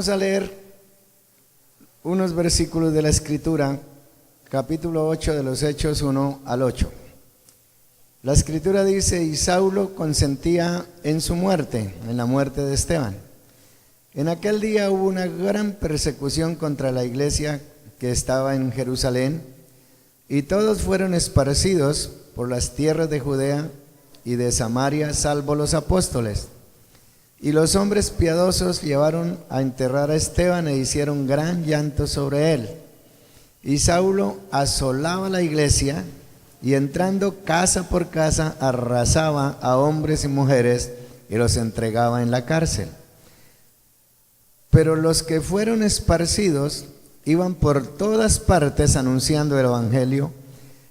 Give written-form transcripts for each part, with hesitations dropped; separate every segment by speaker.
Speaker 1: Vamos a leer unos versículos de la Escritura, capítulo 8 de los Hechos 1 al 8. La Escritura dice: y Saulo consentía en su muerte, en la muerte de Esteban. En aquel día hubo una gran persecución contra la iglesia que estaba en Jerusalén, y todos fueron esparcidos por las tierras de Judea y de Samaria, salvo los apóstoles. Y los hombres piadosos llevaron a enterrar a Esteban e hicieron gran llanto sobre él. Y Saulo asolaba la iglesia y, entrando casa por casa, arrasaba a hombres y mujeres y los entregaba en la cárcel. Pero los que fueron esparcidos iban por todas partes anunciando el evangelio.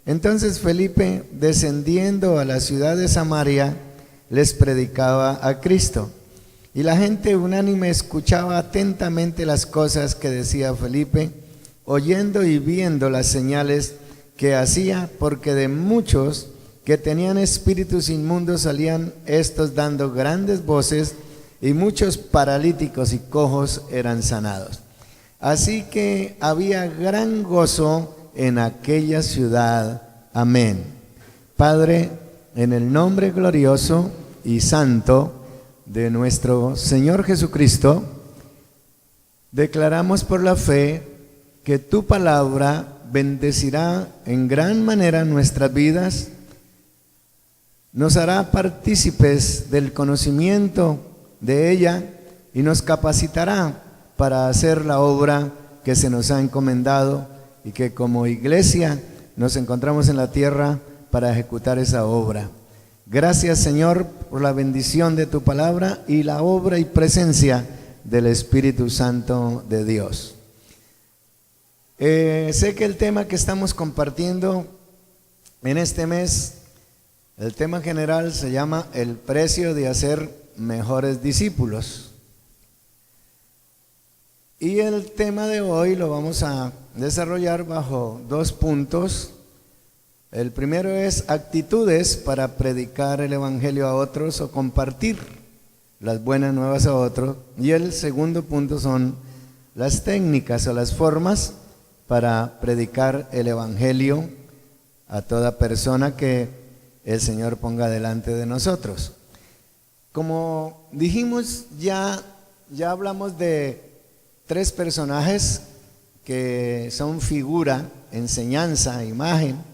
Speaker 1: Entonces Felipe, descendiendo a la ciudad de Samaria, les predicaba a Cristo. Y la gente unánime escuchaba atentamente las cosas que decía Felipe, oyendo y viendo las señales que hacía, porque de muchos que tenían espíritus inmundos salían estos dando grandes voces, y muchos paralíticos y cojos eran sanados. Así que había gran gozo en aquella ciudad. Amén. Padre, en el nombre glorioso y santo de nuestro Señor Jesucristo, declaramos por la fe que tu palabra bendecirá en gran manera nuestras vidas, nos hará partícipes del conocimiento de ella y nos capacitará para hacer la obra que se nos ha encomendado, y que como iglesia nos encontramos en la tierra para ejecutar esa obra. Gracias, Señor, por la bendición de tu palabra y la obra y presencia del Espíritu Santo de Dios. Sé que el tema que estamos compartiendo en este mes, el tema general se llama el precio de hacer mejores discípulos. Y el tema de hoy lo vamos a desarrollar bajo dos puntos. El primero es actitudes para predicar el evangelio a otros o compartir las buenas nuevas a otros. Y el segundo punto son las técnicas o las formas para predicar el evangelio a toda persona que el Señor ponga delante de nosotros. Como dijimos, ya hablamos de tres personajes que son figura, enseñanza, imagen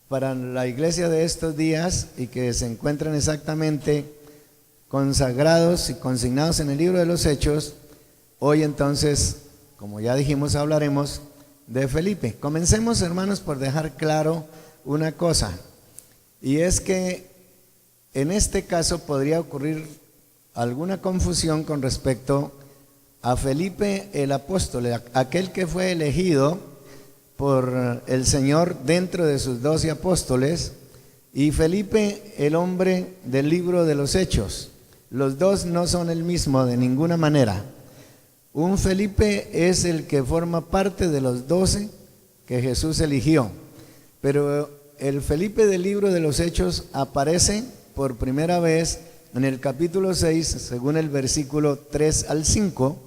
Speaker 1: para la iglesia de estos días, y que se encuentran exactamente consagrados y consignados en el libro de los Hechos. Hoy entonces, como ya dijimos, hablaremos de Felipe. Comencemos, hermanos, por dejar claro una cosa, y es que en este caso podría ocurrir alguna confusión con respecto a Felipe el apóstol, aquel que fue elegido por el Señor dentro de sus 12 apóstoles, y Felipe el hombre del libro de los Hechos. Los dos no son el mismo de ninguna manera. Un Felipe es el que forma parte de los 12 que Jesús eligió, pero el Felipe del libro de los Hechos aparece por primera vez en el capítulo 6, según el versículo 3 al 5,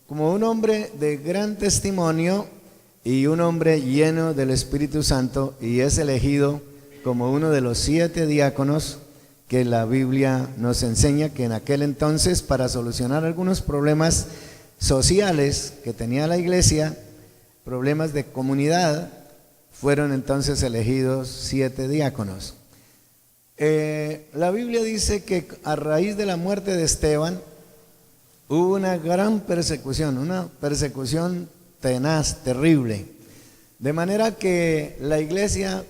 Speaker 1: como un hombre de gran testimonio y un hombre lleno del Espíritu Santo, y es elegido como uno de los 7 diáconos que la Biblia nos enseña que en aquel entonces, para solucionar algunos problemas sociales que tenía la iglesia, problemas de comunidad, fueron entonces elegidos 7 diáconos. La Biblia dice que a raíz de la muerte de Esteban hubo una gran persecución, una persecución tenaz, terrible, de manera que la iglesia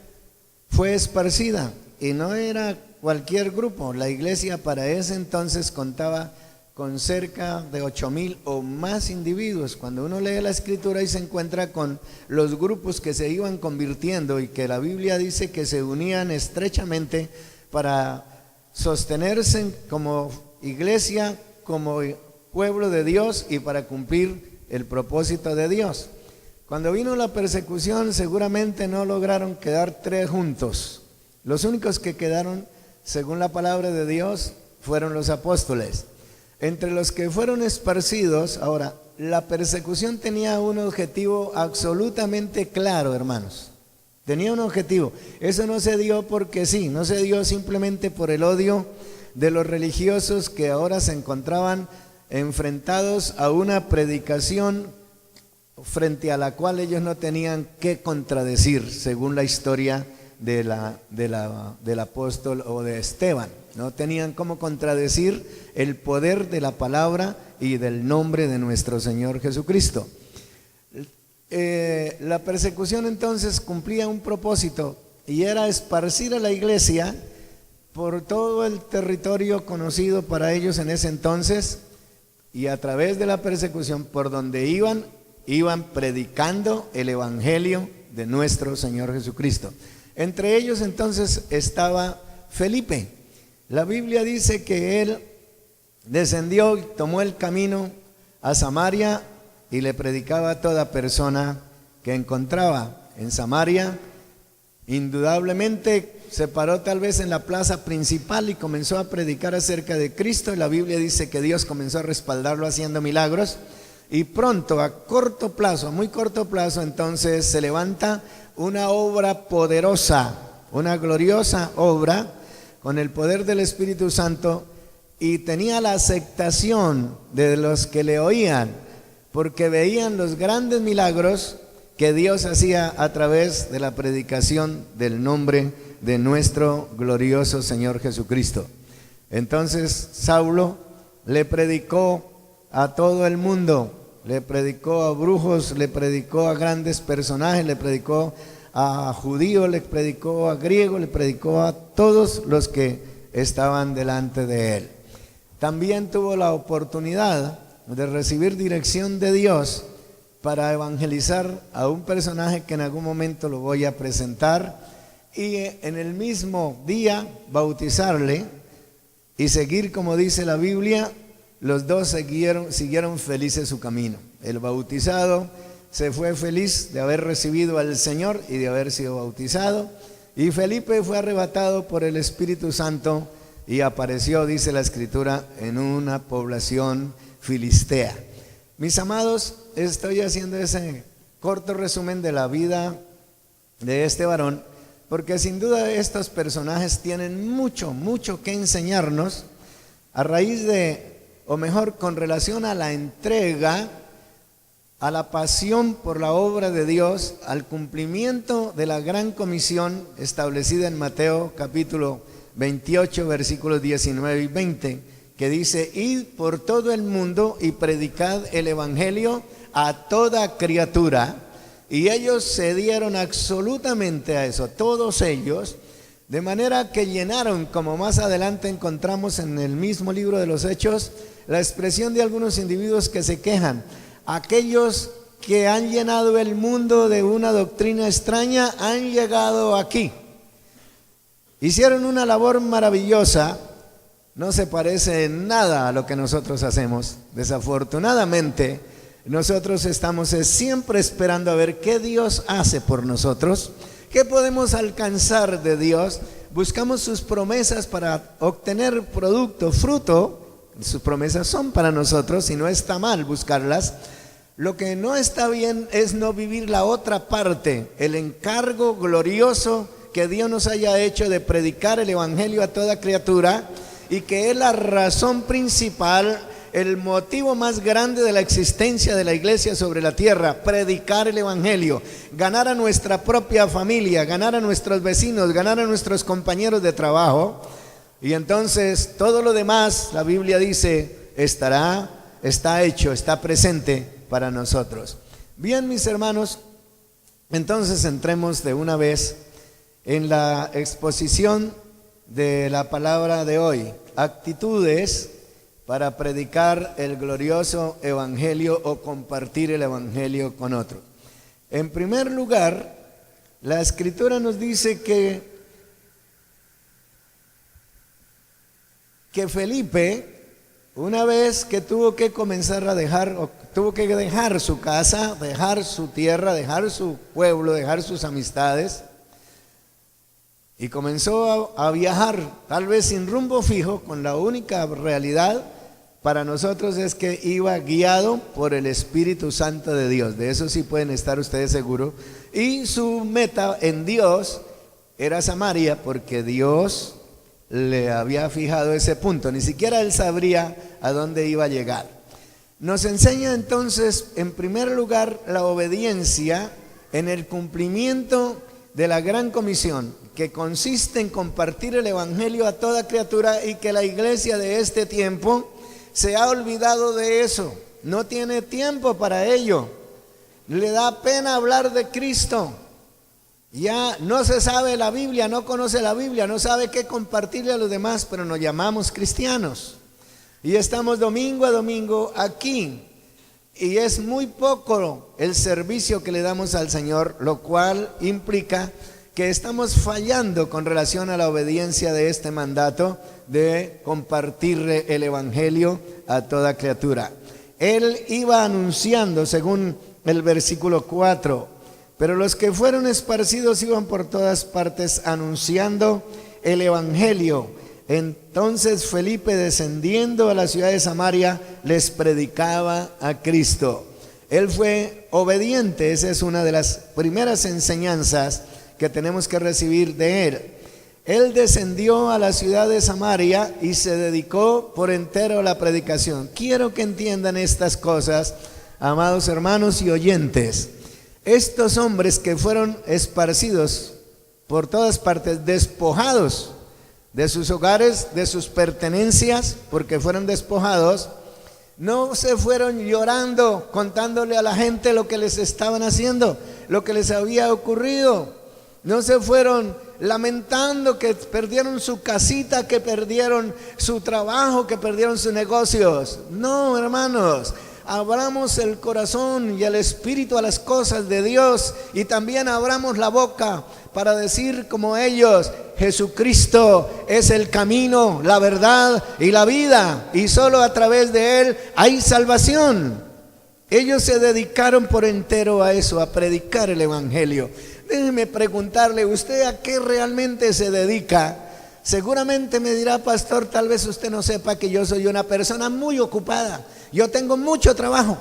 Speaker 1: fue esparcida, y no era cualquier grupo. La iglesia para ese entonces contaba con cerca de 8,000 o más individuos. Cuando uno lee la Escritura y se encuentra con los grupos que se iban convirtiendo y que la Biblia dice que se unían estrechamente para sostenerse como iglesia, como pueblo de Dios, y para cumplir el propósito de Dios. Cuando vino la persecución, seguramente no lograron quedar 3 juntos. Los únicos que quedaron, según la palabra de Dios, fueron los apóstoles. Entre los que fueron esparcidos, ahora, la persecución tenía un objetivo absolutamente claro, hermanos. Tenía un objetivo. Eso no se dio porque sí, no se dio simplemente por el odio de los religiosos que ahora se encontraban enfrentados a una predicación frente a la cual ellos no tenían que contradecir, según la historia del apóstol o de Esteban. No tenían cómo contradecir el poder de la palabra y del nombre de nuestro Señor Jesucristo. La persecución entonces cumplía un propósito y era esparcir a la iglesia por todo el territorio conocido para ellos en ese entonces, y a través de la persecución por donde iban predicando el evangelio de nuestro Señor Jesucristo. Entre ellos entonces estaba Felipe. La Biblia dice que él descendió y tomó el camino a Samaria y le predicaba a toda persona que encontraba en Samaria. Indudablemente se paró tal vez en la plaza principal y comenzó a predicar acerca de Cristo, y la Biblia dice que Dios comenzó a respaldarlo haciendo milagros, y pronto, a corto plazo, a muy corto plazo, entonces se levanta una obra poderosa, una gloriosa obra con el poder del Espíritu Santo, y tenía la aceptación de los que le oían, porque veían los grandes milagros que Dios hacía a través de la predicación del nombre de nuestro glorioso Señor Jesucristo. Entonces Saulo le predicó a todo el mundo, le predicó a brujos, le predicó a grandes personajes, le predicó a judíos, le predicó a griegos, le predicó a todos los que estaban delante de él. También tuvo la oportunidad de recibir dirección de Dios para evangelizar a un personaje que en algún momento lo voy a presentar, y en el mismo día bautizarle y seguir, como dice la Biblia, los dos siguieron felices su camino. El bautizado se fue feliz de haber recibido al Señor y de haber sido bautizado, y Felipe fue arrebatado por el Espíritu Santo y apareció, dice la Escritura, en una población filistea. Mis amados, estoy haciendo ese corto resumen de la vida de este varón, porque sin duda estos personajes tienen mucho que enseñarnos a raíz de, o mejor, con relación a la entrega, a la pasión por la obra de Dios, al cumplimiento de la gran comisión establecida en Mateo capítulo 28, versículos 19 y 20, que dice: id por todo el mundo y predicad el evangelio a toda criatura. Y ellos se dieron absolutamente a eso, todos ellos, de manera que llenaron, como más adelante encontramos en el mismo libro de los Hechos, la expresión de algunos individuos que se quejan: aquellos que han llenado el mundo de una doctrina extraña han llegado aquí. Hicieron una labor maravillosa, no se parece en nada a lo que nosotros hacemos. Desafortunadamente, nosotros estamos siempre esperando a ver qué Dios hace por nosotros, qué podemos alcanzar de Dios. Buscamos sus promesas para obtener producto, fruto. Sus promesas son para nosotros y no está mal buscarlas. Lo que no está bien es no vivir la otra parte, el encargo glorioso que Dios nos haya hecho de predicar el evangelio a toda criatura, y que es la razón principal, el motivo más grande de la existencia de la iglesia sobre la tierra: predicar el evangelio, ganar a nuestra propia familia, ganar a nuestros vecinos, ganar a nuestros compañeros de trabajo. Y entonces todo lo demás, la Biblia dice, está hecho, está presente para nosotros. Bien, mis hermanos, entonces entremos de una vez en la exposición de la palabra de hoy: actitudes para predicar el glorioso evangelio o compartir el evangelio con otros. En primer lugar, la Escritura nos dice que Felipe, una vez que tuvo que comenzar a tuvo que dejar su casa, dejar su tierra, dejar su pueblo, dejar sus amistades, y comenzó a viajar, tal vez sin rumbo fijo, con la única realidad para nosotros es que iba guiado por el Espíritu Santo de Dios. De eso sí pueden estar ustedes seguros. Y su meta en Dios era Samaria, porque Dios le había fijado ese punto. Ni siquiera él sabría a dónde iba a llegar. Nos enseña entonces, en primer lugar, la obediencia en el cumplimiento de la gran comisión, que consiste en compartir el evangelio a toda criatura, y que la iglesia de este tiempo se ha olvidado de eso, no tiene tiempo para ello, le da pena hablar de Cristo, ya no se sabe la Biblia, no conoce la Biblia, no sabe qué compartirle a los demás, pero nos llamamos cristianos y estamos domingo a domingo aquí, y es muy poco el servicio que le damos al Señor, lo cual implica que estamos fallando con relación a la obediencia de este mandato de compartir el evangelio a toda criatura. Él iba anunciando, según el versículo 4, pero los que fueron esparcidos iban por todas partes anunciando el evangelio. Entonces Felipe, descendiendo a la ciudad de Samaria, les predicaba a Cristo. Él fue obediente. Esa es una de las primeras enseñanzas que tenemos que recibir de él. Él descendió a la ciudad de Samaria y se dedicó por entero a la predicación. Quiero que entiendan estas cosas, amados hermanos y oyentes. Estos hombres que fueron esparcidos por todas partes, despojados de sus hogares, de sus pertenencias, porque fueron despojados, no se fueron llorando, contándole a la gente lo que les estaban haciendo, lo que les había ocurrido. No se fueron lamentando que perdieron su casita, que perdieron su trabajo, que perdieron sus negocios. No, hermanos, abramos el corazón y el espíritu a las cosas de Dios, y también abramos la boca para decir como ellos: Jesucristo es el camino, la verdad y la vida, y solo a través de Él hay salvación. Ellos se dedicaron por entero a eso, a predicar el evangelio. Déjeme preguntarle, ¿usted a qué realmente se dedica? Seguramente me dirá: pastor, tal vez usted no sepa que yo soy una persona muy ocupada, yo tengo mucho trabajo.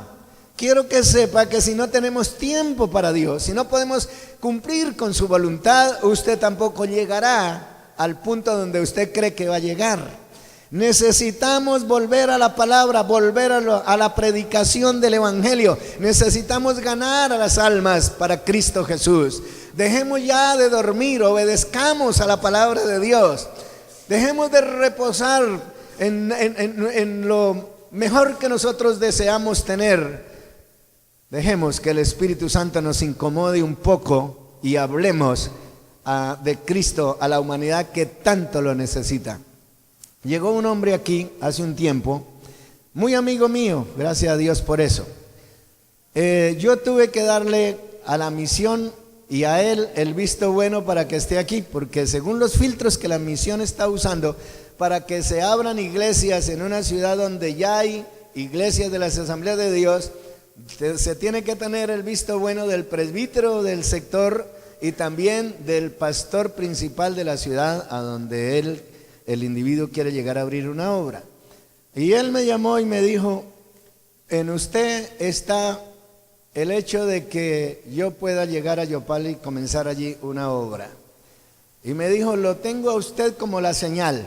Speaker 1: Quiero que sepa que si no tenemos tiempo para Dios, si no podemos cumplir con su voluntad, usted tampoco llegará al punto donde usted cree que va a llegar. Necesitamos volver a la palabra, volver a la predicación del evangelio. Necesitamos ganar a las almas para Cristo Jesús. Dejemos ya de dormir, obedezcamos a la palabra de Dios. Dejemos de reposar en lo mejor que nosotros deseamos tener. Dejemos que el Espíritu Santo nos incomode un poco y hablemos de Cristo a la humanidad que tanto lo necesita. Llegó un hombre aquí hace un tiempo, muy amigo mío, gracias a Dios por eso. Yo tuve que darle a la misión y a él el visto bueno para que esté aquí, porque según los filtros que la misión está usando para que se abran iglesias en una ciudad donde ya hay iglesias de las Asambleas de Dios, se tiene que tener el visto bueno del presbítero del sector y también del pastor principal de la ciudad a donde el individuo quiere llegar a abrir una obra. Y él me llamó y me dijo: en usted está el hecho de que yo pueda llegar a Yopal y comenzar allí una obra. Y me dijo: lo tengo a usted como la señal.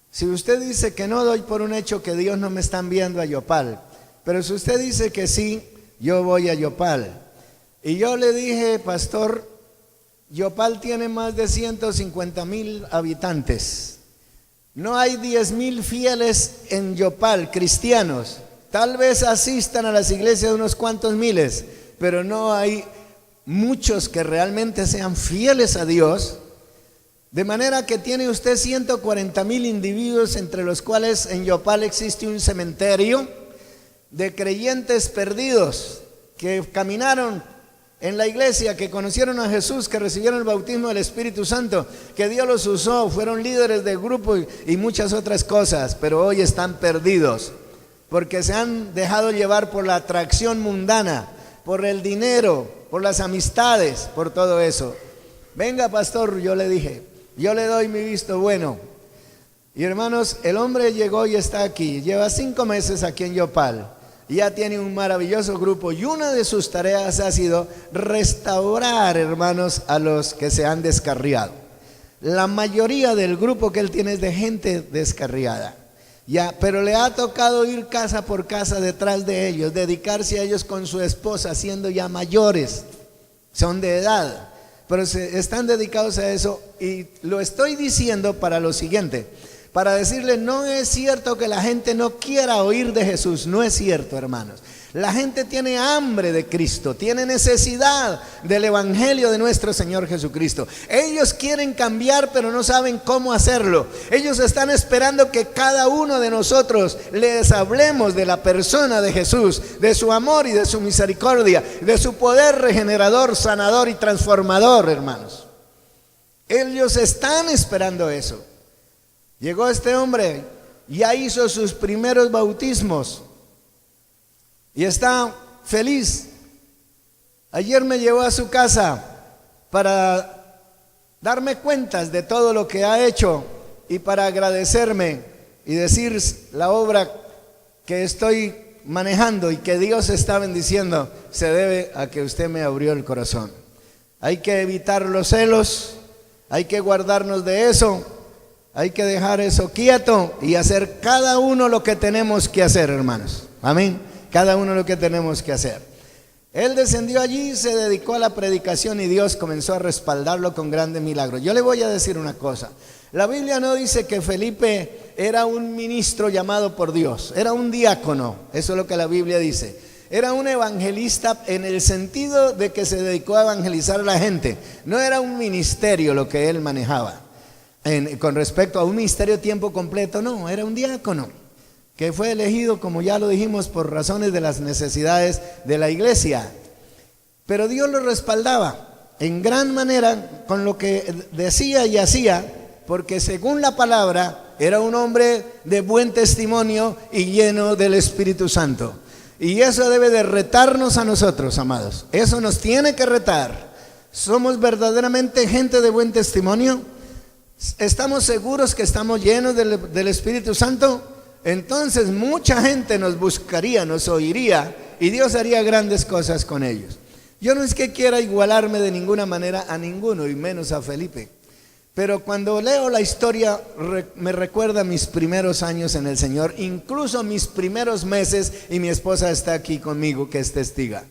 Speaker 1: Si usted dice que no, doy por un hecho que Dios no me está enviando a Yopal. Pero si usted dice que sí, yo voy a Yopal. Y yo le dije: pastor, Yopal tiene más de 150,000 habitantes. No hay 10,000 fieles en Yopal, cristianos. Tal vez asistan a las iglesias de unos cuantos miles, pero no hay muchos que realmente sean fieles a Dios. De manera que tiene usted 140,000 individuos, entre los cuales en Yopal existe un cementerio de creyentes perdidos que caminaron en la iglesia, que conocieron a Jesús, que recibieron el bautismo del Espíritu Santo, que Dios los usó, fueron líderes de grupo y muchas otras cosas, pero hoy están perdidos porque se han dejado llevar por la atracción mundana, por el dinero, por las amistades, por todo eso. Venga, pastor, yo le dije, yo le doy mi visto bueno. Y hermanos, el hombre llegó y está aquí, lleva 5 meses aquí en Yopal. Ya tiene un maravilloso grupo y una de sus tareas ha sido restaurar, hermanos, a los que se han descarriado. La mayoría del grupo que él tiene es de gente descarriada. Ya, pero le ha tocado ir casa por casa detrás de ellos, dedicarse a ellos con su esposa, siendo ya mayores, son de edad, pero están dedicados a eso. Y lo estoy diciendo para lo siguiente, para decirle, no es cierto que la gente no quiera oír de Jesús, no es cierto, hermanos. La gente tiene hambre de Cristo, tiene necesidad del evangelio de nuestro Señor Jesucristo. Ellos quieren cambiar, pero no saben cómo hacerlo. Ellos están esperando que cada uno de nosotros les hablemos de la persona de Jesús, de su amor y de su misericordia, de su poder regenerador, sanador y transformador, hermanos. Ellos están esperando eso. Llegó este hombre, ya hizo sus primeros bautismos y está feliz. Ayer me llevó a su casa para darme cuentas de todo lo que ha hecho y para agradecerme y decir la obra que estoy manejando y que Dios está bendiciendo se debe a que usted me abrió el corazón. Hay que evitar los celos, hay que guardarnos de eso. Hay que dejar eso quieto y hacer cada uno lo que tenemos que hacer, hermanos. Amén. Cada uno lo que tenemos que hacer. Él descendió allí, se dedicó a la predicación y Dios comenzó a respaldarlo con grandes milagros. Yo le voy a decir una cosa. La Biblia no dice que Felipe era un ministro llamado por Dios. Era un diácono. Eso es lo que la Biblia dice. Era un evangelista en el sentido de que se dedicó a evangelizar a la gente. No era un ministerio lo que él manejaba. Con respecto a un ministerio tiempo completo, no, era un diácono que fue elegido, como ya lo dijimos, por razones de las necesidades de la iglesia. Pero Dios lo respaldaba en gran manera con lo que decía y hacía, porque según la palabra era un hombre de buen testimonio y lleno del Espíritu Santo. Y eso debe de retarnos a nosotros, amados. Eso nos tiene que retar. ¿Somos verdaderamente gente de buen testimonio? ¿Estamos seguros que estamos llenos del Espíritu Santo? Entonces mucha gente nos buscaría, nos oiría y Dios haría grandes cosas con ellos. Yo no es que quiera igualarme de ninguna manera a ninguno y menos a Felipe, pero cuando leo la historia me recuerda mis primeros años en el Señor, incluso mis primeros meses, y mi esposa está aquí conmigo que es testiga.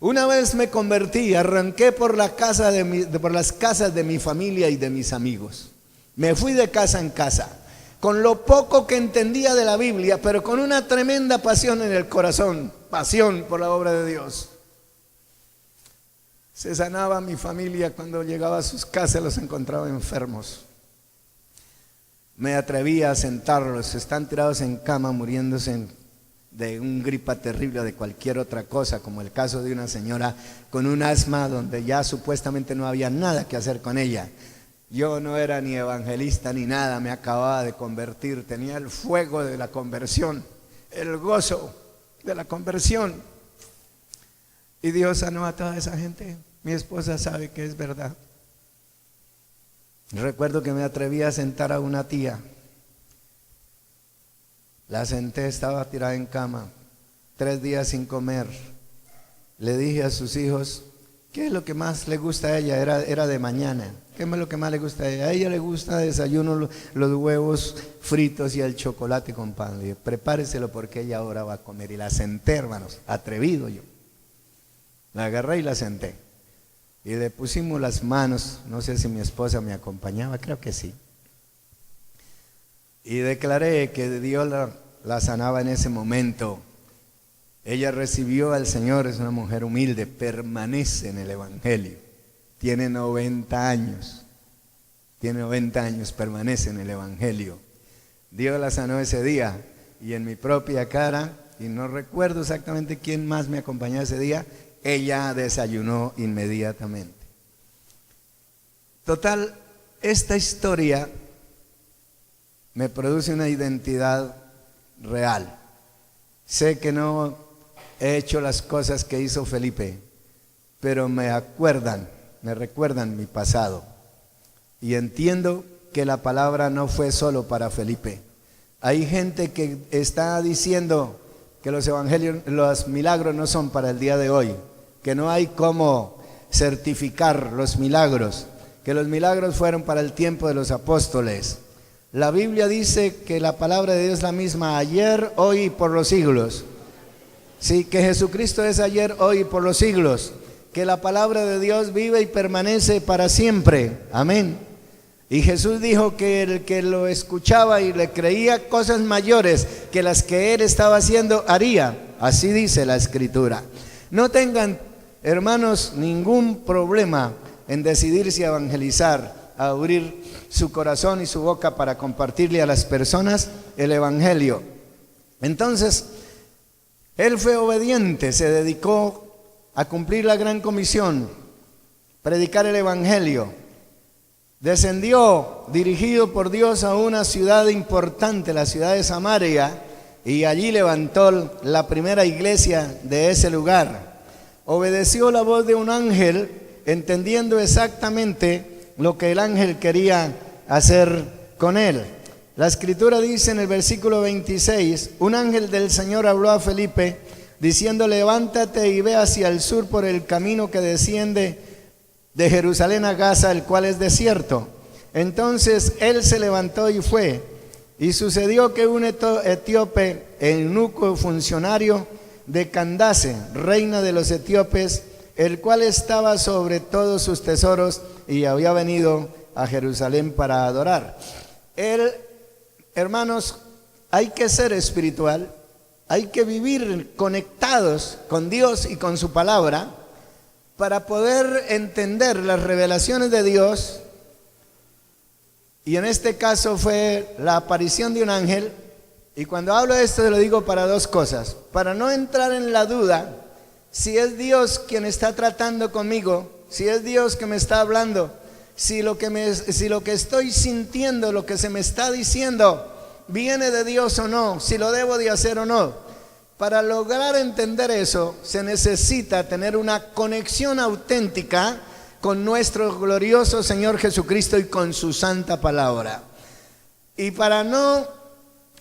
Speaker 1: Una vez me convertí, arranqué por las casas de mi familia y de mis amigos. Me fui de casa en casa, con lo poco que entendía de la Biblia, pero con una tremenda pasión en el corazón, pasión por la obra de Dios. Se sanaba mi familia cuando llegaba a sus casas, los encontraba enfermos. Me atrevía a sentarlos, están tirados en cama muriéndose de un gripa terrible o de cualquier otra cosa, como el caso de una señora con un asma donde ya supuestamente no había nada que hacer con ella. Yo no era ni evangelista ni nada, me acababa de convertir, tenía el fuego de la conversión, el gozo de la conversión. Y Dios sanó a toda esa gente. Mi esposa sabe que es verdad. Recuerdo que me atreví a sentar a una tía. La senté, estaba tirada en cama, 3 días sin comer. Le dije a sus hijos, ¿qué es lo que más le gusta a ella? Era de mañana. ¿Qué es lo que más le gusta a ella? A ella le gusta desayuno los huevos fritos y el chocolate con pan. Le dije, prepáreselo porque ella ahora va a comer. Y la senté, hermanos, atrevido yo. La agarré y la senté. Y le pusimos las manos, no sé si mi esposa me acompañaba, creo que sí. Y declaré que Dios la sanaba en ese momento. Ella recibió al Señor, es una mujer humilde, permanece en el Evangelio. Tiene 90 años, permanece en el Evangelio. Dios la sanó ese día y en mi propia cara, y no recuerdo exactamente quién más me acompañó ese día, ella desayunó inmediatamente. Total, esta historia me produce una identidad real. Sé que no he hecho las cosas que hizo Felipe, pero me recuerdan mi pasado y entiendo que la palabra no fue solo para Felipe. Hay gente que está diciendo que los evangelios, los milagros no son para el día de hoy, que no hay cómo certificar los milagros, que los milagros fueron para el tiempo de los apóstoles. La Biblia dice que la palabra de Dios es la misma ayer, hoy y por los siglos. Sí, que Jesucristo es ayer, hoy y por los siglos. Que la palabra de Dios vive y permanece para siempre. Amén. Y Jesús dijo que el que lo escuchaba y le creía, cosas mayores que las que él estaba haciendo haría. Así dice la Escritura. No tengan, hermanos, ningún problema en decidirse a evangelizar, a abrir su corazón y su boca para compartirle a las personas el evangelio. Entonces, él fue obediente, se dedicó a cumplir la gran comisión, predicar el evangelio. Descendió, dirigido por Dios, a una ciudad importante, la ciudad de Samaria, y allí levantó la primera iglesia de ese lugar. Obedeció la voz de un ángel, entendiendo exactamente lo que el ángel quería hacer con él. La Escritura dice en el versículo 26, un ángel del Señor habló a Felipe, diciendo: levántate y ve hacia el sur por el camino que desciende de Jerusalén a Gaza, el cual es desierto. Entonces él se levantó y fue. Y sucedió que un etíope, eunuco funcionario de Candace, reina de los etíopes, el cual estaba sobre todos sus tesoros y había venido a Jerusalén para adorar. Hermanos, hay que ser espiritual, hay que vivir conectados con Dios y con su palabra para poder entender las revelaciones de Dios. Y en este caso fue la aparición de un ángel. Y cuando hablo de esto, lo digo para dos cosas: para no entrar en la duda si es Dios quien está tratando conmigo, si es Dios que me está hablando, si lo que estoy sintiendo, lo que se me está diciendo, viene de Dios o no, si lo debo de hacer o no. Para lograr entender eso, se necesita tener una conexión auténtica con nuestro glorioso Señor Jesucristo y con su santa palabra. Y para no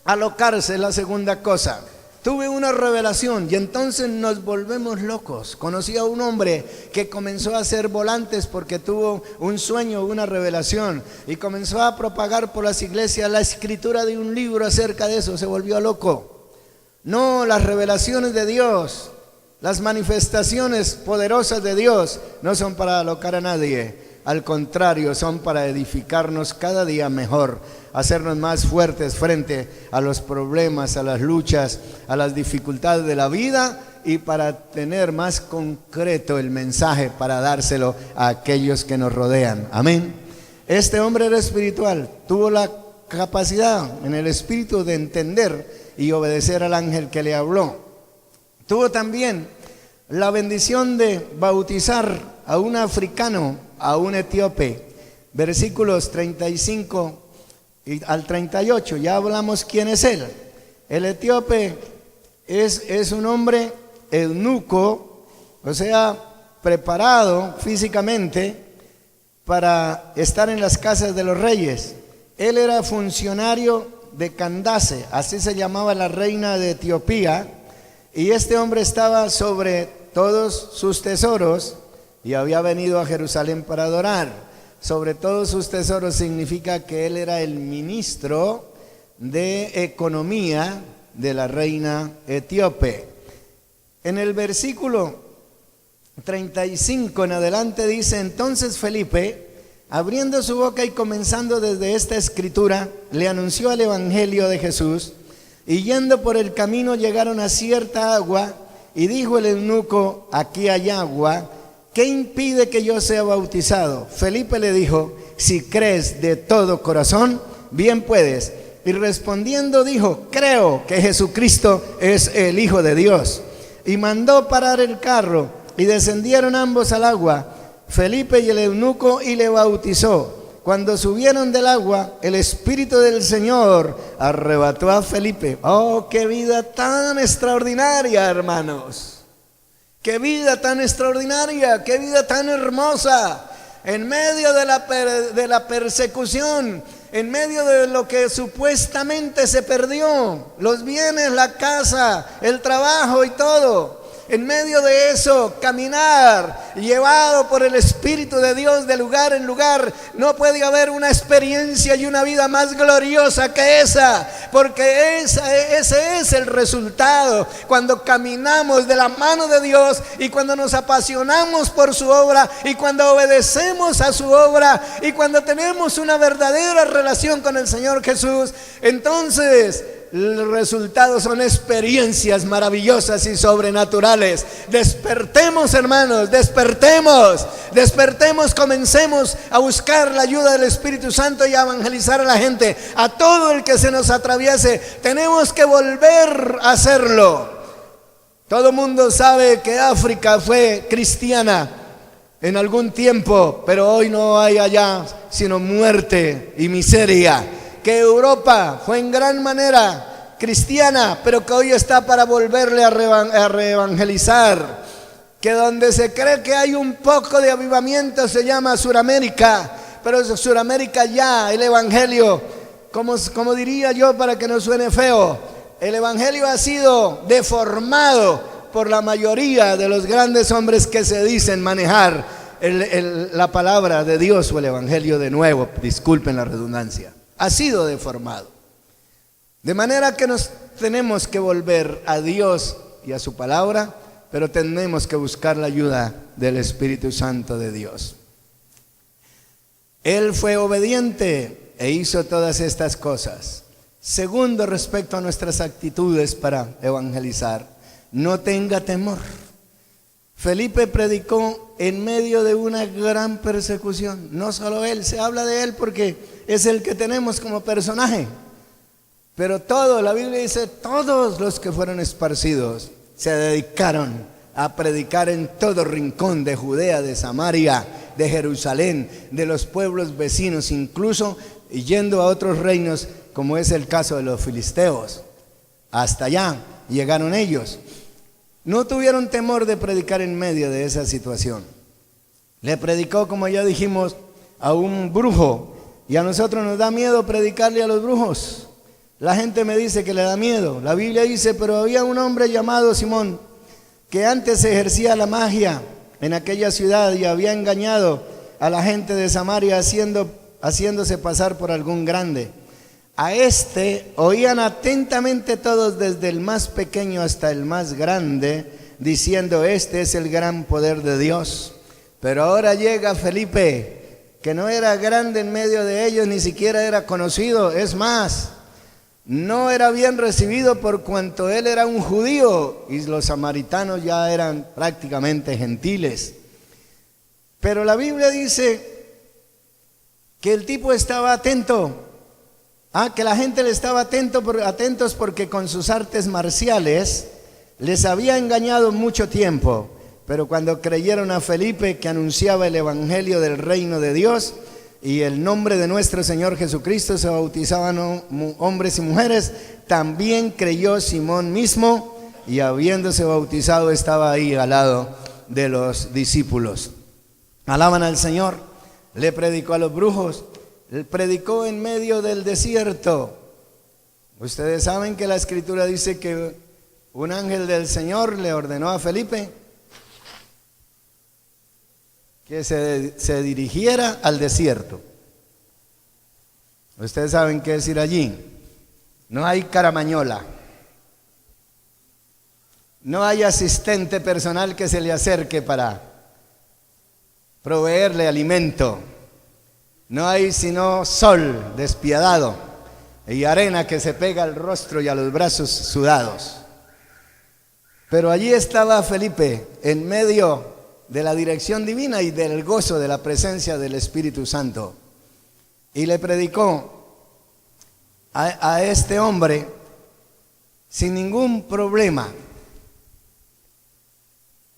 Speaker 1: alocarse, la segunda cosa, tuve una revelación y entonces nos volvemos locos. Conocí a un hombre que comenzó a hacer volantes porque tuvo un sueño, una revelación, y comenzó a propagar por las iglesias la escritura de un libro acerca de eso. Se volvió loco. No, las revelaciones de Dios, las manifestaciones poderosas de Dios no son para alocar a nadie. Al contrario, son para edificarnos cada día mejor, hacernos más fuertes frente a los problemas, a las luchas, a las dificultades de la vida, y para tener más concreto el mensaje para dárselo a aquellos que nos rodean. Amén. Este hombre era espiritual, tuvo la capacidad en el espíritu de entender y obedecer al ángel que le habló. Tuvo también la bendición de bautizar a un africano, a un etíope. Versículos 35 al 38, ya hablamos quién es él. El etíope es un hombre eunuco, o sea, preparado físicamente para estar en las casas de los reyes. Él era funcionario de Candace, así se llamaba la reina de Etiopía, y este hombre estaba sobre todos sus tesoros y había venido a Jerusalén para adorar. Sobre todos sus tesoros significa que él era el ministro de economía de la reina etíope. En el versículo 35 en adelante dice: entonces Felipe, abriendo su boca y comenzando desde esta escritura, le anunció el evangelio de Jesús, y yendo por el camino llegaron a cierta agua, y dijo el eunuco: aquí hay agua, ¿qué impide que yo sea bautizado? Felipe le dijo: si crees de todo corazón, bien puedes. Y respondiendo dijo: creo que Jesucristo es el Hijo de Dios. Y mandó parar el carro, y descendieron ambos al agua, Felipe y el eunuco, y le bautizó. Cuando subieron del agua, el Espíritu del Señor arrebató a Felipe. ¡Oh, qué vida tan extraordinaria, hermanos! ¡Qué vida tan extraordinaria! ¡Qué vida tan hermosa! En medio de la persecución, en medio de lo que supuestamente se perdió, los bienes, la casa, el trabajo y todo. En medio de eso, caminar, llevado por el Espíritu de Dios de lugar en lugar. No puede haber una experiencia y una vida más gloriosa que esa, porque ese es el resultado. Cuando caminamos de la mano de Dios y cuando nos apasionamos por su obra y cuando obedecemos a su obra y cuando tenemos una verdadera relación con el Señor Jesús, entonces el resultado son experiencias maravillosas y sobrenaturales. Despertemos, hermanos, despertemos, comencemos a buscar la ayuda del Espíritu Santo y a evangelizar a la gente, a todo el que se nos atraviese. Tenemos que volver a hacerlo. Todo el mundo sabe que África fue cristiana en algún tiempo, pero hoy no hay allá sino muerte y miseria. Que Europa fue en gran manera cristiana, pero que hoy está para volverle a reevangelizar. Que donde se cree que hay un poco de avivamiento se llama Suramérica, pero en Suramérica ya el evangelio, como diría yo para que no suene feo, el evangelio ha sido deformado por la mayoría de los grandes hombres que se dicen manejar la palabra de Dios o el evangelio de nuevo, disculpen la redundancia. Ha sido deformado. De manera que nos tenemos que volver a Dios y a su palabra, pero tenemos que buscar la ayuda del Espíritu Santo de Dios. Él fue obediente e hizo todas estas cosas. Segundo, respecto a nuestras actitudes para evangelizar, no tenga temor. Felipe predicó en medio de una gran persecución. No solo él, se habla de él porque es el que tenemos como personaje. Pero la Biblia dice, todos los que fueron esparcidos se dedicaron a predicar en todo rincón de Judea, de Samaria, de Jerusalén, de los pueblos vecinos, incluso yendo a otros reinos, como es el caso de los filisteos. Hasta allá llegaron ellos. No tuvieron temor de predicar en medio de esa situación. Le predicó, como ya dijimos, a un brujo. Y a nosotros nos da miedo predicarle a los brujos. La gente me dice que le da miedo. La Biblia dice, pero había un hombre llamado Simón, que antes ejercía la magia en aquella ciudad y había engañado a la gente de Samaria haciéndose pasar por algún grande. A este oían atentamente todos, desde el más pequeño hasta el más grande, diciendo, este es el gran poder de Dios. Pero ahora llega Felipe, que no era grande en medio de ellos, ni siquiera era conocido. Es más, no era bien recibido por cuanto él era un judío y los samaritanos ya eran prácticamente gentiles. Pero la Biblia dice que el tipo estaba atento. Que la gente le estaba atentos porque con sus artes marciales les había engañado mucho tiempo. Pero cuando creyeron a Felipe, que anunciaba el evangelio del reino de Dios y el nombre de nuestro Señor Jesucristo, se bautizaban hombres y mujeres, también creyó Simón mismo, y habiéndose bautizado estaba ahí al lado de los discípulos. Alaban al Señor. Le predicó a los brujos. Él predicó en medio del desierto. Ustedes saben que la Escritura dice que un ángel del Señor le ordenó a Felipe que se dirigiera al desierto. Ustedes saben qué decir allí. No hay caramañola. No hay asistente personal que se le acerque para proveerle alimento. No hay sino sol despiadado y arena que se pega al rostro y a los brazos sudados. Pero allí estaba Felipe en medio de la dirección divina y del gozo de la presencia del Espíritu Santo. Y le predicó a este hombre sin ningún problema.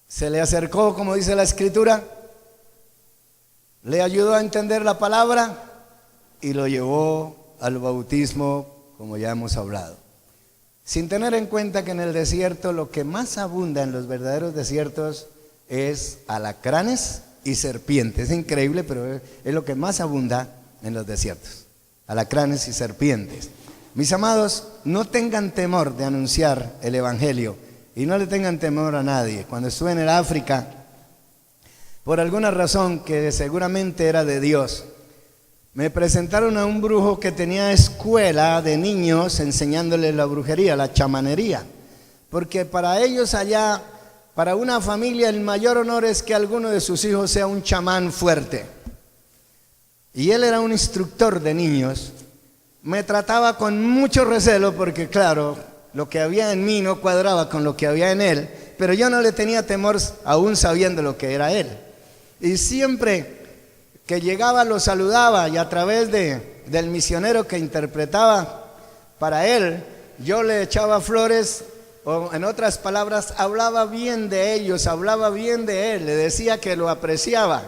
Speaker 1: Se le acercó, como dice la Escritura, le ayudó a entender la palabra y lo llevó al bautismo, como ya hemos hablado. Sin tener en cuenta que en el desierto lo que más abunda en los verdaderos desiertos es alacranes y serpientes. Es increíble, pero es lo que más abunda en los desiertos. alacranes y serpientes. Mis amados, no tengan temor de anunciar el Evangelio y no le tengan temor a nadie. Cuando estuve en el África, por alguna razón que seguramente era de Dios, me presentaron a un brujo que tenía escuela de niños enseñándoles la brujería, la chamanería. Porque para ellos allá, para una familia, el mayor honor es que alguno de sus hijos sea un chamán fuerte. Y él era un instructor de niños. Me trataba con mucho recelo porque, claro, lo que había en mí no cuadraba con lo que había en él, pero yo no le tenía temor aún sabiendo lo que era él. Y siempre que llegaba lo saludaba, y a través del misionero que interpretaba para él, yo le echaba flores, o en otras palabras, hablaba bien de ellos, hablaba bien de él, le decía que lo apreciaba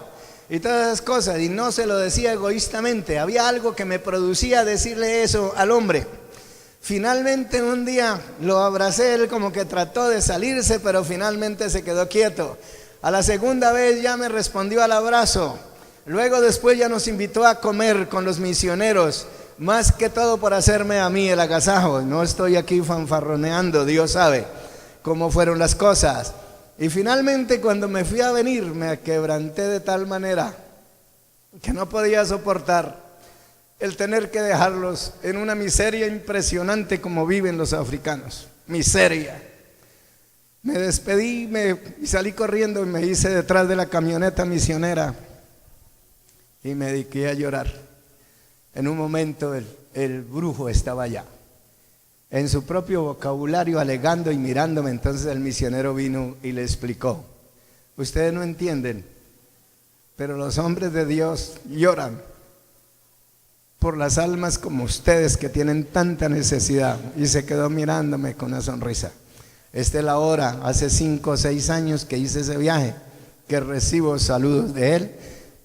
Speaker 1: y todas esas cosas, y no se lo decía egoístamente. Había algo que me producía decirle eso al hombre. Finalmente un día lo abracé, él como que trató de salirse, pero finalmente se quedó quieto. A la segunda vez ya me respondió al abrazo. Luego después ya nos invitó a comer con los misioneros, más que todo por hacerme a mí el agasajo. No estoy aquí fanfarroneando, Dios sabe cómo fueron las cosas. Y finalmente cuando me fui a venir me quebranté de tal manera que no podía soportar el tener que dejarlos en una miseria impresionante como viven los africanos. Miseria. Me despedí y salí corriendo y me hice detrás de la camioneta misionera y me dediqué a llorar. En un momento el brujo estaba allá, en su propio vocabulario, alegando y mirándome. Entonces el misionero vino y le explicó: ustedes no entienden, pero los hombres de Dios lloran por las almas como ustedes que tienen tanta necesidad. Y se quedó mirándome con una sonrisa. Esta es la hora, hace 5 o 6 años que hice ese viaje, que recibo saludos de él.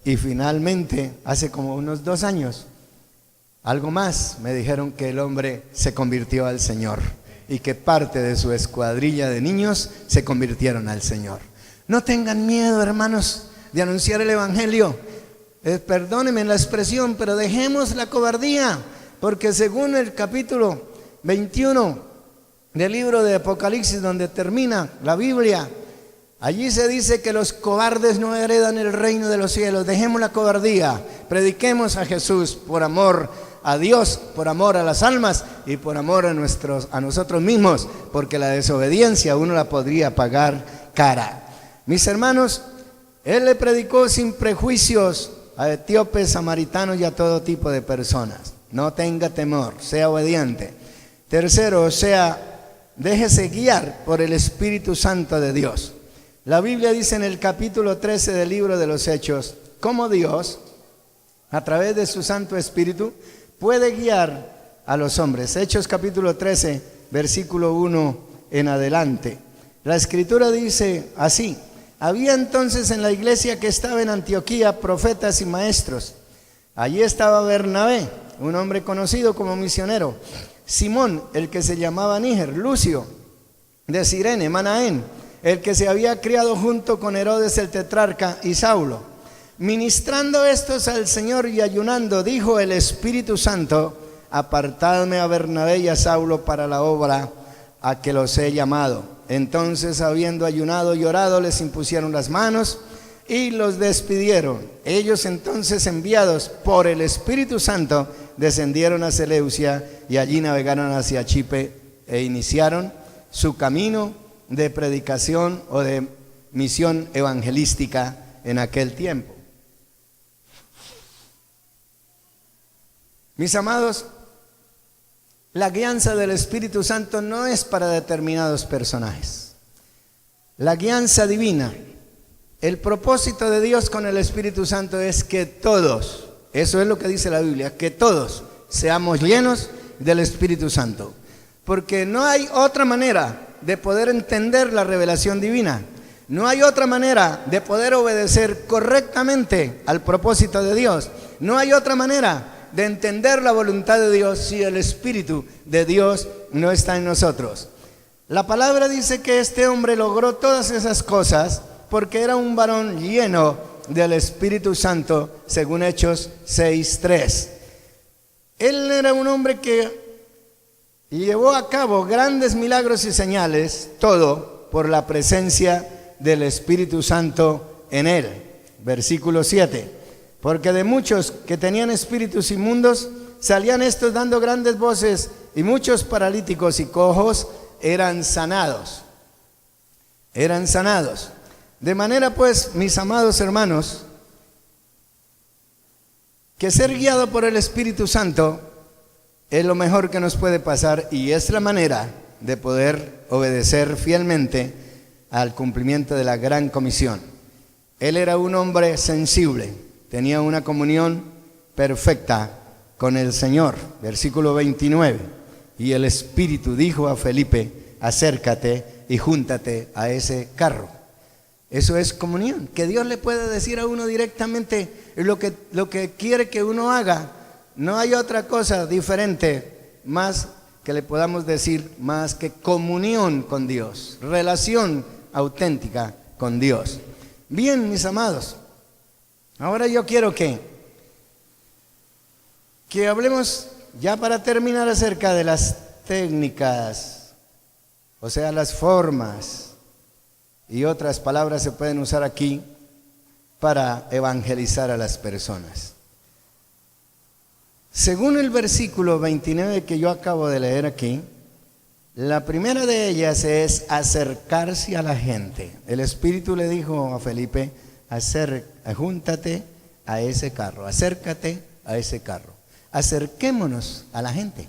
Speaker 1: Y finalmente, hace como unos 2 años, algo más, me dijeron que el hombre se convirtió al Señor y que parte de su escuadrilla de niños se convirtieron al Señor. No tengan miedo, hermanos, de anunciar el Evangelio. Perdónenme la expresión, pero dejemos la cobardía, porque según el capítulo 21 del libro de Apocalipsis, donde termina la Biblia, allí se dice que los cobardes no heredan el reino de los cielos. Dejemos la cobardía, prediquemos a Jesús por amor a Dios, por amor a las almas y por amor a nosotros mismos, porque la desobediencia uno la podría pagar cara. Mis hermanos, él le predicó sin prejuicios a etíopes, samaritanos y a todo tipo de personas. No tenga temor, sea obediente. Tercero, déjese guiar por el Espíritu Santo de Dios. La Biblia dice en el capítulo 13 del libro de los Hechos, cómo Dios, a través de su Santo Espíritu, puede guiar a los hombres. Hechos capítulo 13, versículo 1 en adelante. La Escritura dice así: había entonces en la iglesia que estaba en Antioquía profetas y maestros. Allí estaba Bernabé, un hombre conocido como misionero, Simón, el que se llamaba Níger, Lucio de Cirene, Manaén, el que se había criado junto con Herodes el tetrarca, y Saulo. Ministrando estos al Señor y ayunando, dijo el Espíritu Santo: apartadme a Bernabé y a Saulo para la obra a que los he llamado. Entonces, habiendo ayunado y orado, les impusieron las manos y los despidieron. Ellos entonces, enviados por el Espíritu Santo, descendieron a Seleucia y allí navegaron hacia Chipre e iniciaron su camino de predicación o de misión evangelística en aquel tiempo. Mis amados, la guianza del Espíritu Santo no es para determinados personajes. La guianza divina, el propósito de Dios con el Espíritu Santo es que todos, eso es lo que dice la Biblia, que todos seamos llenos del Espíritu Santo. Porque no hay otra manera de poder entender la revelación divina. No hay otra manera de poder obedecer correctamente al propósito de Dios. No hay otra manera de entender la voluntad de Dios si el Espíritu de Dios no está en nosotros. La palabra dice que este hombre logró todas esas cosas porque era un varón lleno del Espíritu Santo, según Hechos 6:3. Él era un hombre que llevó a cabo grandes milagros y señales, todo por la presencia del Espíritu Santo en él. Versículo 7. Porque de muchos que tenían espíritus inmundos, salían estos dando grandes voces, y muchos paralíticos y cojos eran sanados. Eran sanados. De manera pues, mis amados hermanos, que ser guiado por el Espíritu Santo es lo mejor que nos puede pasar y es la manera de poder obedecer fielmente al cumplimiento de la gran comisión. Él era un hombre sensible, tenía una comunión perfecta con el Señor. Versículo 29. Y el Espíritu dijo a Felipe: acércate y júntate a ese carro. Eso es comunión, que Dios le puede decir a uno directamente lo que quiere que uno haga. No hay otra cosa diferente más que le podamos decir más que comunión con Dios, relación auténtica con Dios. Bien, mis amados, ahora yo quiero que hablemos ya para terminar acerca de las técnicas, o sea, las formas y otras palabras se pueden usar aquí para evangelizar a las personas. Según el versículo 29 que yo acabo de leer aquí, la primera de ellas es acercarse a la gente. El Espíritu le dijo a Felipe: júntate a ese carro, acércate a ese carro. Acerquémonos a la gente.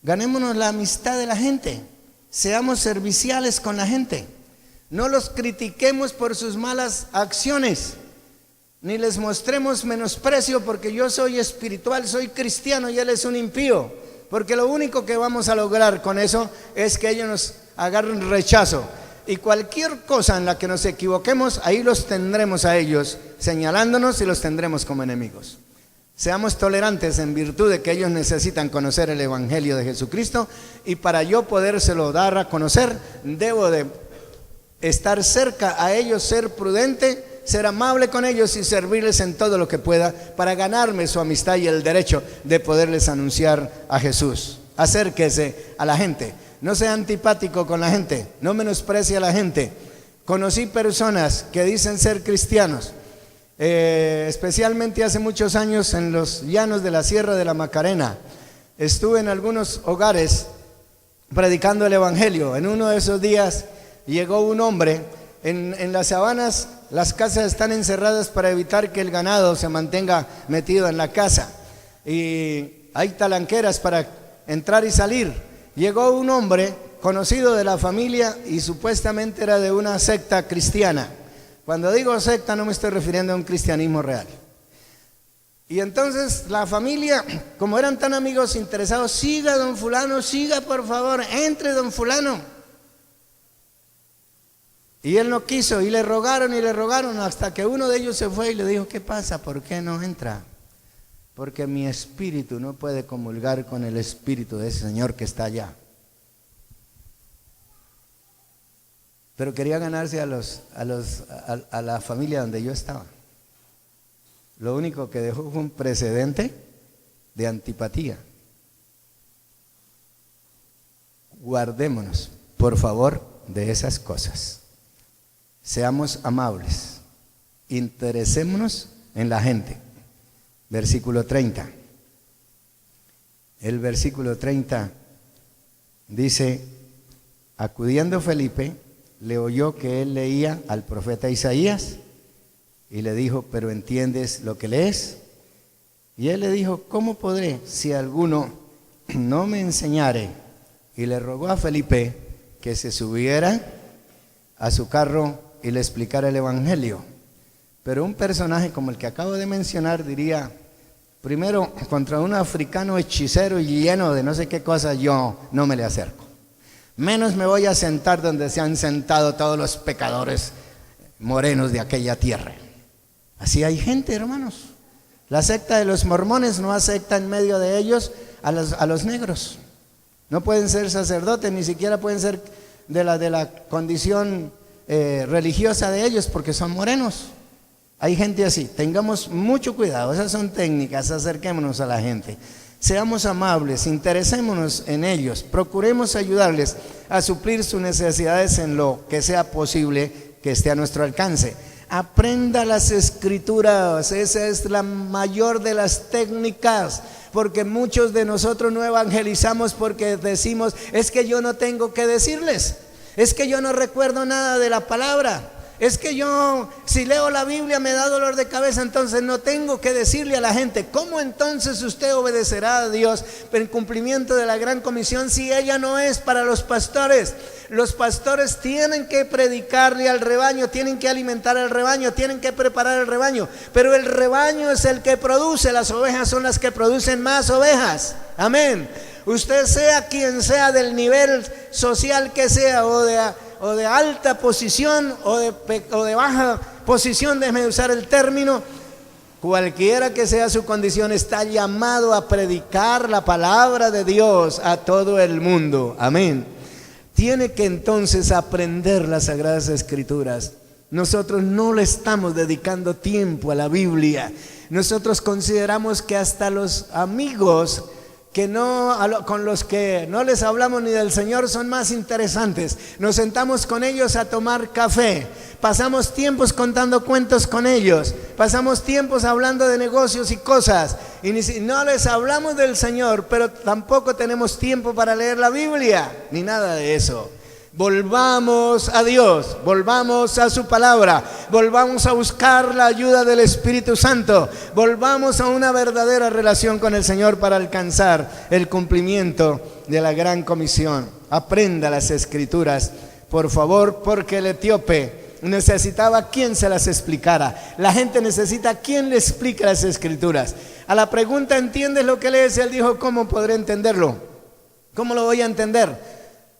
Speaker 1: Ganémonos la amistad de la gente. Seamos serviciales con la gente. No los critiquemos por sus malas acciones, ni les mostremos menosprecio porque yo soy espiritual, soy cristiano y él es un impío. Porque lo único que vamos a lograr con eso es que ellos nos agarren rechazo. Y cualquier cosa en la que nos equivoquemos, ahí los tendremos a ellos señalándonos y los tendremos como enemigos. Seamos tolerantes en virtud de que ellos necesitan conocer el Evangelio de Jesucristo, y para yo podérselo dar a conocer, debo de estar cerca a ellos, ser prudente, ser amable con ellos y servirles en todo lo que pueda para ganarme su amistad y el derecho de poderles anunciar a Jesús. Acérquese a la gente, no sea antipático con la gente, no menosprecie a la gente. Conocí personas que dicen ser cristianos, especialmente hace muchos años en los llanos de la Sierra de la Macarena. Estuve en algunos hogares predicando el Evangelio. En uno de esos días llegó un hombre. En las sabanas las casas están encerradas para evitar que el ganado se mantenga metido en la casa, y hay talanqueras para entrar y salir. Llegó un hombre conocido de la familia y supuestamente era de una secta cristiana. Cuando digo secta no me estoy refiriendo a un cristianismo real. Y entonces la familia, como eran tan amigos interesados: siga don fulano, siga por favor, entre don fulano. Y él no quiso, y le rogaron hasta que uno de ellos se fue y le dijo: ¿qué pasa? ¿Por qué no entra? Porque mi espíritu no puede comulgar con el espíritu de ese señor que está allá. Pero quería ganarse a la familia donde yo estaba. Lo único que dejó fue un precedente de antipatía. Guardémonos, por favor, de esas cosas. Seamos amables, interesémonos en la gente. Versículo 30. El versículo 30 dice: acudiendo Felipe, le oyó que él leía al profeta Isaías y le dijo: ¿pero entiendes lo que lees? Y él le dijo: ¿cómo podré si alguno no me enseñare? Y le rogó a Felipe que se subiera a su carro y le explicara el Evangelio. Pero un personaje como el que acabo de mencionar diría: primero, contra un africano hechicero y lleno de no sé qué cosa, yo no me le acerco. Menos me voy a sentar donde se han sentado todos los pecadores morenos de aquella tierra. Así hay gente, hermanos. La secta de los mormones no acepta en medio de ellos a los negros. No pueden ser sacerdotes, ni siquiera pueden ser de la condición religiosa de ellos, porque son morenos. Hay gente así, tengamos mucho cuidado, esas son técnicas, acerquémonos a la gente. Seamos amables, interesémonos en ellos, procuremos ayudarles a suplir sus necesidades en lo que sea posible que esté a nuestro alcance. Aprenda las escrituras, esa es la mayor de las técnicas, porque muchos de nosotros no evangelizamos porque decimos, es que yo no tengo que decirles, es que yo no recuerdo nada de la palabra. Es que yo, si leo la Biblia me da dolor de cabeza, entonces no tengo que decirle a la gente. ¿Cómo entonces usted obedecerá a Dios en cumplimiento de la gran comisión si ella no es para los pastores? Los pastores tienen que predicarle al rebaño, tienen que alimentar al rebaño, tienen que preparar el rebaño. Pero el rebaño es el que produce, las ovejas son las que producen más ovejas. Amén. Usted sea quien sea, del nivel social que sea, o de alta posición o de baja posición, déjeme usar el término, cualquiera que sea su condición, está llamado a predicar la palabra de Dios a todo el mundo. Amén. Tiene que entonces aprender las Sagradas Escrituras. Nosotros no le estamos dedicando tiempo a la Biblia. Nosotros consideramos que hasta los amigos con los que no les hablamos ni del Señor son más interesantes. Nos sentamos con ellos a tomar café, pasamos tiempos contando cuentos con ellos, pasamos tiempos hablando de negocios y cosas, y no les hablamos del Señor, pero tampoco tenemos tiempo para leer la Biblia, ni nada de eso. Volvamos a Dios, volvamos a su palabra, volvamos a buscar la ayuda del Espíritu Santo, volvamos a una verdadera relación con el Señor para alcanzar el cumplimiento de la gran comisión. Aprenda las Escrituras, por favor, porque el etíope necesitaba quien se las explicara. La gente necesita quien le explique las Escrituras. A la pregunta, ¿entiendes lo que lees? Él dijo, ¿cómo podré entenderlo? ¿Cómo lo voy a entender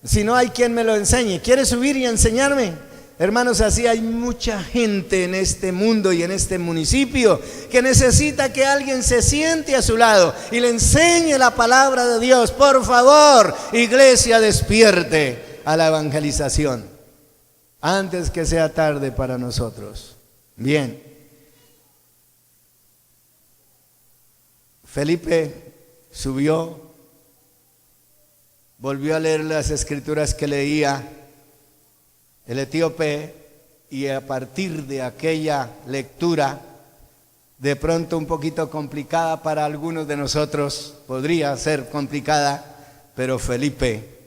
Speaker 1: si no hay quien me lo enseñe? ¿Quiere subir y enseñarme? Hermanos, así hay mucha gente en este mundo y en este municipio que necesita que alguien se siente a su lado y le enseñe la palabra de Dios. Por favor, iglesia, despierte a la evangelización antes que sea tarde para nosotros. Bien. Felipe subió, volvió a leer las Escrituras que leía el etíope, y a partir de aquella lectura, de pronto un poquito complicada para algunos de nosotros, podría ser complicada, pero Felipe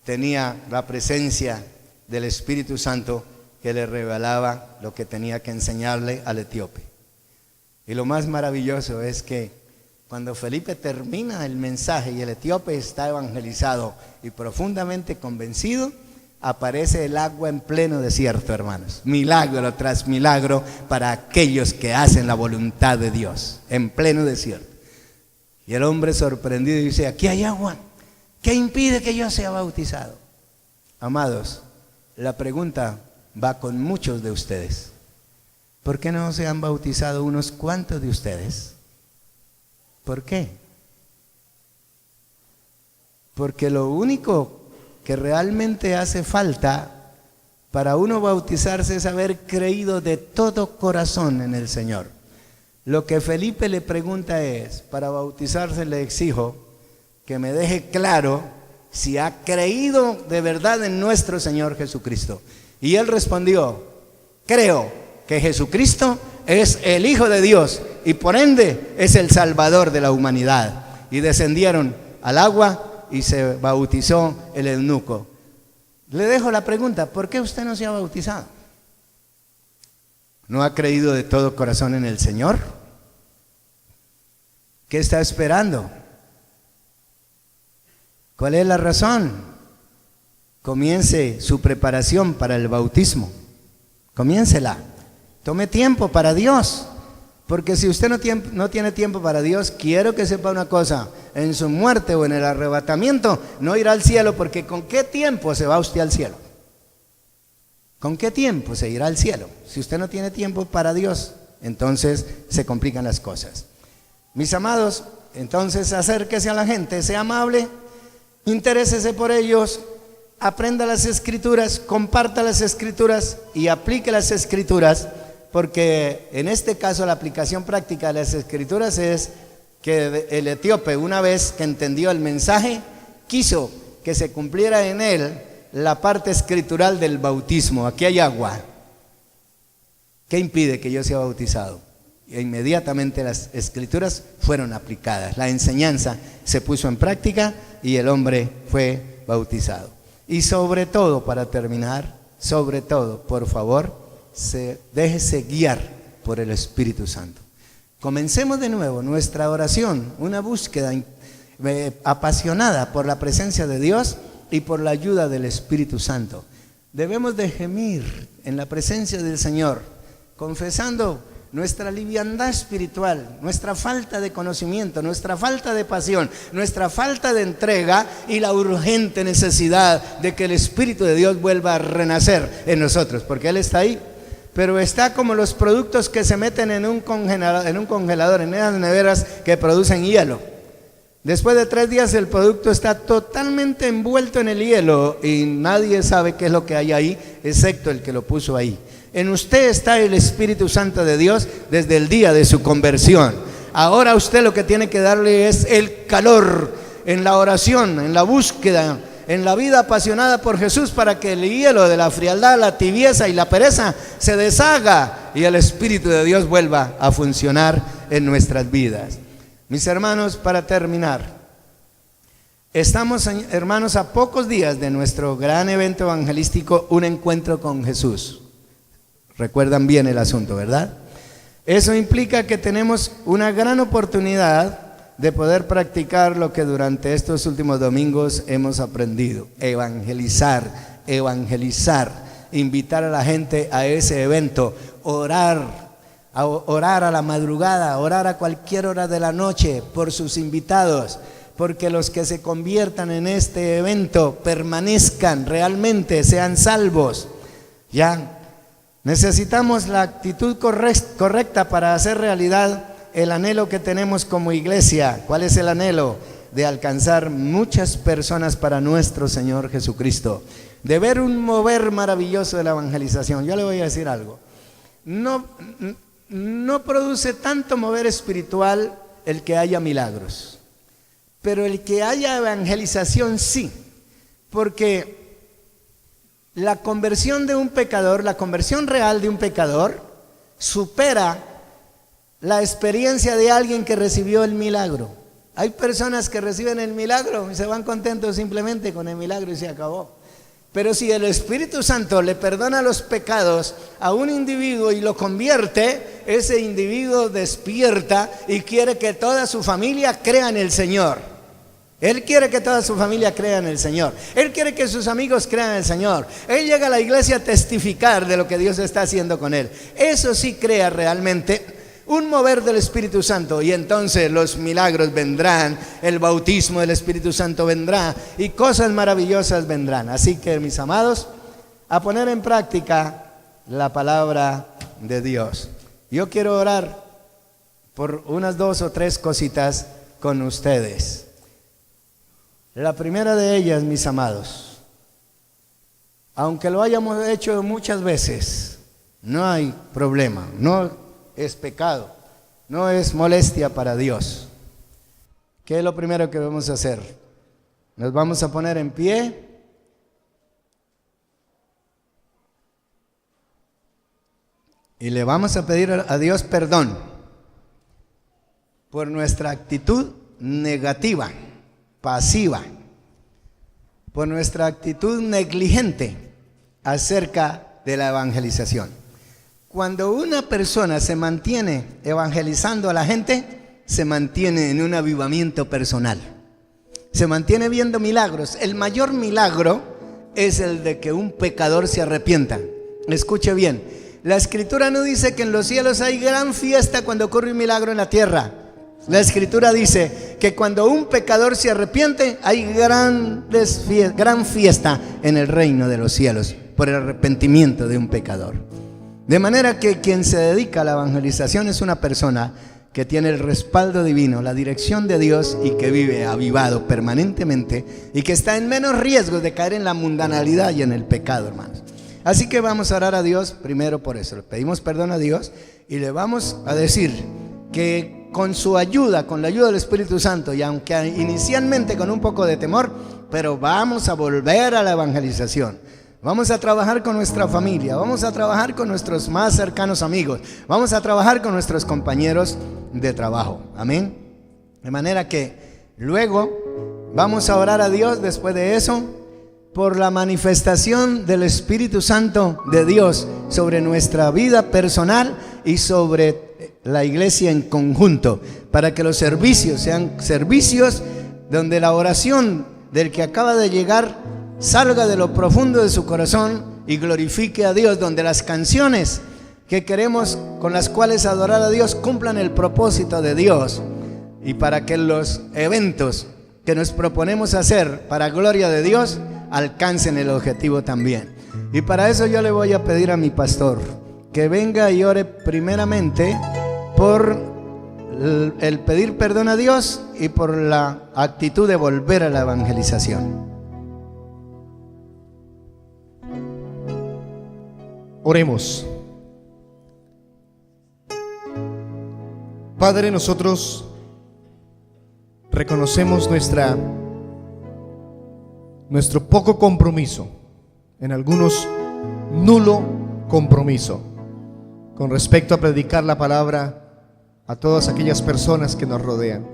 Speaker 1: tenía la presencia del Espíritu Santo que le revelaba lo que tenía que enseñarle al etíope. Y lo más maravilloso es que cuando Felipe termina el mensaje y el etíope está evangelizado y profundamente convencido, aparece el agua en pleno desierto, hermanos. Milagro tras milagro para aquellos que hacen la voluntad de Dios, en pleno desierto. Y el hombre sorprendido dice, aquí hay agua, ¿qué impide que yo sea bautizado? Amados, la pregunta va con muchos de ustedes. ¿Por qué no se han bautizado unos cuantos de ustedes? ¿Por qué? Porque lo único que realmente hace falta para uno bautizarse es haber creído de todo corazón en el Señor. Lo que Felipe le pregunta es, para bautizarse le exijo que me deje claro si ha creído de verdad en nuestro Señor Jesucristo. Y él respondió, creo que Jesucristo es el Hijo de Dios y por ende es el Salvador de la humanidad. Y descendieron al agua y se bautizó el eunuco. Le dejo la pregunta, ¿por qué usted no se ha bautizado? ¿No ha creído de todo corazón en el Señor? ¿Qué está esperando? ¿Cuál es la razón? Comience su preparación para el bautismo. Comiéncela. Tome tiempo para Dios. Porque si usted no tiene tiempo para Dios, quiero que sepa una cosa, en su muerte o en el arrebatamiento no irá al cielo, porque ¿con qué tiempo se va usted al cielo? ¿Con qué tiempo se irá al cielo? Si usted no tiene tiempo para Dios, entonces se complican las cosas. Mis amados, entonces acérquese a la gente, sea amable, interésese por ellos, aprenda las Escrituras, comparta las Escrituras y aplique las Escrituras porque en este caso la aplicación práctica de las Escrituras es que el etíope, una vez que entendió el mensaje, quiso que se cumpliera en él la parte escritural del bautismo. Aquí hay agua. ¿Qué impide que yo sea bautizado? E inmediatamente las Escrituras fueron aplicadas. La enseñanza se puso en práctica y el hombre fue bautizado. Y sobre todo, para terminar, sobre todo, por favor, déjese guiar por el Espíritu Santo. Comencemos de nuevo nuestra oración, una búsqueda apasionada por la presencia de Dios y por la ayuda del Espíritu Santo. Debemos de gemir en la presencia del Señor, confesando nuestra liviandad espiritual, nuestra falta de conocimiento, nuestra falta de pasión, nuestra falta de entrega y la urgente necesidad de que el Espíritu de Dios vuelva a renacer en nosotros, porque Él está ahí, pero está como los productos que se meten en un congelador, en esas neveras que producen hielo. Después de 3 días el producto está totalmente envuelto en el hielo y nadie sabe qué es lo que hay ahí, excepto el que lo puso ahí. En usted está el Espíritu Santo de Dios desde el día de su conversión. Ahora usted lo que tiene que darle es el calor en la oración, en la búsqueda, en la vida apasionada por Jesús, para que el hielo de la frialdad, la tibieza y la pereza se deshaga y el Espíritu de Dios vuelva a funcionar en nuestras vidas. Mis hermanos, para terminar, estamos, hermanos, a pocos días de nuestro gran evento evangelístico, un encuentro con Jesús. Recuerdan bien el asunto, ¿verdad? Eso implica que tenemos una gran oportunidad de poder practicar lo que durante estos últimos domingos hemos aprendido: evangelizar, invitar a la gente a ese evento, orar a la madrugada, orar a cualquier hora de la noche por sus invitados, porque los que se conviertan en este evento permanezcan realmente, sean salvos. Ya necesitamos la actitud correcta para hacer realidad el anhelo que tenemos como iglesia. ¿Cuál es el anhelo? De alcanzar muchas personas para nuestro Señor Jesucristo, de ver un mover maravilloso de la evangelización. Yo le voy a decir algo: no produce tanto mover espiritual el que haya milagros, pero el que haya evangelización sí, porque la conversión de un pecador, la conversión real de un pecador, supera la experiencia de alguien que recibió el milagro. Hay personas que reciben el milagro y se van contentos simplemente con el milagro y se acabó. Pero si el Espíritu Santo le perdona los pecados a un individuo y lo convierte, ese individuo despierta y quiere que toda su familia crea en el Señor. Él quiere que toda su familia crea en el Señor. Él quiere que sus amigos crean en el Señor. Él llega a la iglesia a testificar de lo que Dios está haciendo con él. Eso sí crea realmente un mover del Espíritu Santo, y entonces los milagros vendrán, el bautismo del Espíritu Santo vendrá y cosas maravillosas vendrán. Así que, mis amados, a poner en práctica la palabra de Dios. Yo quiero orar por unas 2 o 3 cositas con ustedes. La primera de ellas, mis amados, aunque lo hayamos hecho muchas veces, no hay problema, no es pecado, no es molestia para Dios. ¿Qué es lo primero que vamos a hacer? Nos vamos a poner en pie y le vamos a pedir a Dios perdón por nuestra actitud negativa, pasiva, por nuestra actitud negligente acerca de la evangelización. Cuando una persona se mantiene evangelizando a la gente, se mantiene en un avivamiento personal, se mantiene viendo milagros. El mayor milagro es el de que un pecador se arrepienta. Escuche bien, la Escritura no dice que en los cielos hay gran fiesta cuando ocurre un milagro en la tierra. La Escritura dice que cuando un pecador se arrepiente, hay gran fiesta en el reino de los cielos por el arrepentimiento de un pecador. De manera que quien se dedica a la evangelización es una persona que tiene el respaldo divino, la dirección de Dios, y que vive avivado permanentemente y que está en menos riesgo de caer en la mundanalidad y en el pecado, hermanos. Así que vamos a orar a Dios primero por eso. Le pedimos perdón a Dios y le vamos a decir que con su ayuda, con la ayuda del Espíritu Santo, y aunque inicialmente con un poco de temor, pero vamos a volver a la evangelización. Vamos a trabajar con nuestra familia, vamos a trabajar con nuestros más cercanos amigos, vamos a trabajar con nuestros compañeros de trabajo. Amén. De manera que luego vamos a orar a Dios después de eso por la manifestación del Espíritu Santo de Dios sobre nuestra vida personal y sobre la iglesia en conjunto, para que los servicios sean servicios donde la oración del que acaba de llegar salga de lo profundo de su corazón y glorifique a Dios, donde las canciones que queremos, con las cuales adorar a Dios, cumplan el propósito de Dios, y para que los eventos que nos proponemos hacer para gloria de Dios alcancen el objetivo también. Y para eso yo le voy a pedir a mi pastor que venga y ore primeramente por el pedir perdón a Dios y por la actitud de volver a la evangelización.
Speaker 2: Oremos. Padre, nosotros reconocemos nuestro poco compromiso, en algunos nulo compromiso, con respecto a predicar la palabra a todas aquellas personas que nos rodean.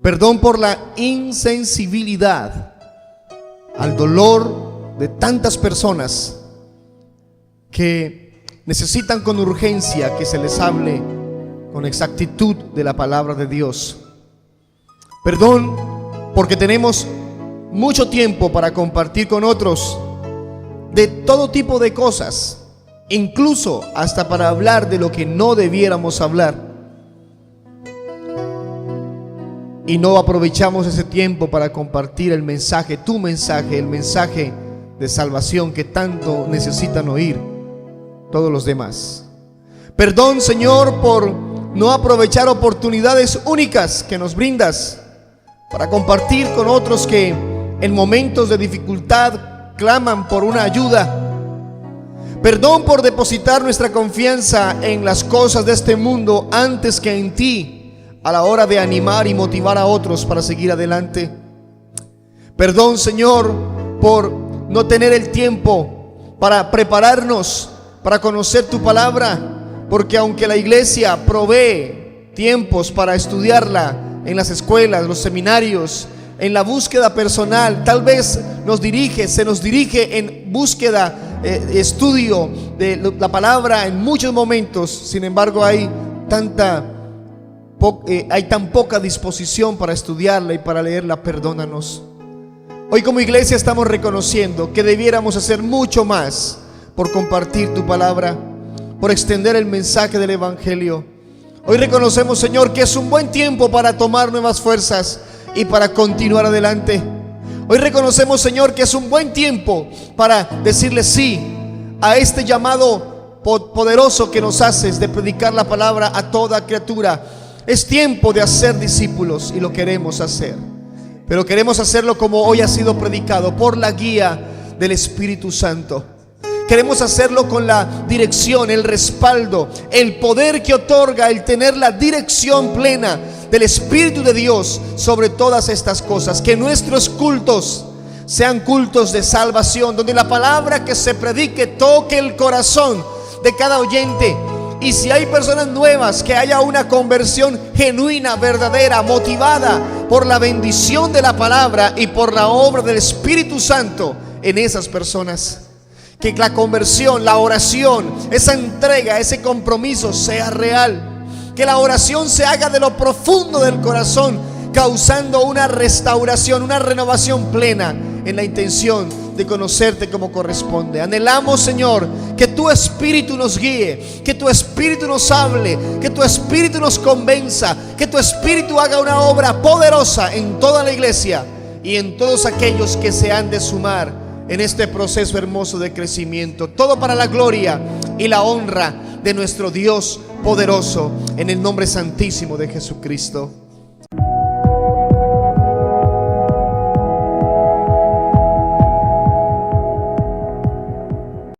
Speaker 2: Perdón por la insensibilidad al dolor de tantas personas que necesitan con urgencia que se les hable con exactitud de la palabra de Dios. Perdón porque tenemos mucho tiempo para compartir con otros de todo tipo de cosas, incluso hasta para hablar de lo que no debiéramos hablar, y no aprovechamos ese tiempo para compartir el mensaje, tu mensaje, el mensaje de salvación que tanto necesitan oír todos los demás. Perdón, Señor, por no aprovechar oportunidades únicas que nos brindas para compartir con otros que en momentos de dificultad claman por una ayuda. Perdón por depositar nuestra confianza en las cosas de este mundo antes que en ti a la hora de animar y motivar a otros para seguir adelante. Perdón, Señor, por no tener el tiempo para prepararnos para conocer tu palabra, porque aunque la iglesia provee tiempos para estudiarla en las escuelas, los seminarios, en la búsqueda personal, tal vez se nos dirige en búsqueda, estudio de la palabra en muchos momentos. Sin embargo, hay tan poca disposición para estudiarla y para leerla. Perdónanos. Hoy como iglesia estamos reconociendo que debiéramos hacer mucho más por compartir tu palabra, por extender el mensaje del evangelio. Hoy reconocemos, Señor, que es un buen tiempo para tomar nuevas fuerzas y para continuar adelante. Hoy reconocemos, Señor, que es un buen tiempo para decirle sí a este llamado poderoso que nos haces de predicar la palabra a toda criatura. Es tiempo de hacer discípulos y lo queremos hacer, pero queremos hacerlo como hoy ha sido predicado, por la guía del Espíritu Santo. Queremos hacerlo con la dirección, el respaldo, el poder que otorga el tener la dirección plena del Espíritu de Dios sobre todas estas cosas. Que nuestros cultos sean cultos de salvación, donde la palabra que se predique toque el corazón de cada oyente. Y si hay personas nuevas, que haya una conversión genuina, verdadera, motivada por la bendición de la palabra y por la obra del Espíritu Santo en esas personas. Que la conversión, la oración, esa entrega, ese compromiso sea real. Que la oración se haga de lo profundo del corazón, causando una restauración, una renovación plena en la intención de conocerte como corresponde. Anhelamos, Señor, que tu Espíritu nos guíe, que tu Espíritu nos hable, que tu Espíritu nos convenza, que tu Espíritu haga una obra poderosa en toda la iglesia y en todos aquellos que se han de sumar en este proceso hermoso de crecimiento. Todo para la gloria y la honra de nuestro Dios poderoso, en el nombre santísimo de Jesucristo.